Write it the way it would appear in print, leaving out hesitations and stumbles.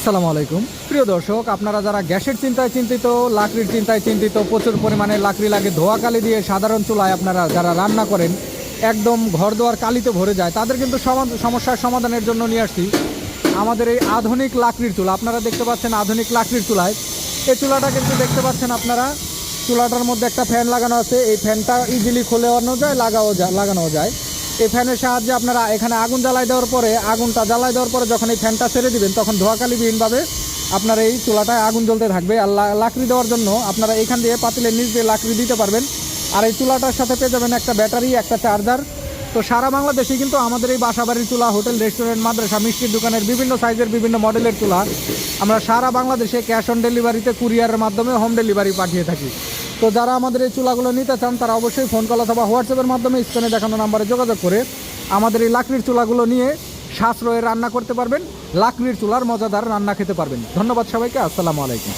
আসসালামু আলাইকুম প্রিয় দর্শক, আপনারা যারা গ্যাসের চিন্তায় চিন্তিত, লাকড়ির চিন্তায় চিন্তিত, প্রচুর পরিমাণে লাকড়ি লাগে, ধোয়া কালি দিয়ে সাধারণ চুলায় আপনারা যারা রান্না করেন একদম ঘর দুয়ার কালিতে ভরে যায়, তাদের কিন্তু সমস্যার সমাধানের জন্য নিয়ে আসছি আমাদের এই আধুনিক লাকড়ির চুলা। আপনারা দেখতে পাচ্ছেন আধুনিক লাকড়ির চুলায় এই চুলাটা কিন্তু দেখতে পাচ্ছেন আপনারা, চুলাটার মধ্যে একটা ফ্যান লাগানো আছে। এই ফ্যানটা ইজিলি খুলেও যায়, লাগানো যায়। এই ফ্যানের সাহায্যে আপনারা এখানে আগুন জ্বালাই দেওয়ার পরে, আগুনটা জ্বালাই দেওয়ার পরে যখন এই ফ্যানটা ছেড়ে দিবেন তখন ধোঁয়াকালিবিহীনভাবে আপনার এই চুলাটায় আগুন জ্বলতে থাকবে। আর লাকড়ি দেওয়ার জন্য আপনারা এখান দিয়ে পাতিলের নিচ দিয়ে লাকড়ি দিতে পারবেন। আর এই চুলাটার সাথে পেয়ে যাবেন একটা ব্যাটারি, একটা চার্জার। তো সারা বাংলাদেশে কিন্তু আমাদের এই বাসাবাড়ির চুলা, হোটেল, রেস্টুরেন্ট, মাদ্রাসা, মিষ্টির দোকানের বিভিন্ন সাইজের বিভিন্ন মডেলের চুলা আমরা সারা বাংলাদেশে ক্যাশ অন ডেলিভারিতে কুরিয়ারের মাধ্যমে হোম ডেলিভারি পাঠিয়ে থাকি। তো যারা আমাদের এই চুলাগুলো নিতে চান তারা অবশ্যই ফোন কল অথবা হোয়াটসঅ্যাপের মাধ্যমে স্ক্রিনে দেখানো নাম্বারে যোগাযোগ করে আমাদের এই লাকড়ির চুলাগুলো নিয়ে সাশ্রয়ে রান্না করতে পারবেন, লাকড়ির চুলার মজাদার রান্না খেতে পারবেন। ধন্যবাদ সবাইকে, আসসালামু আলাইকুম।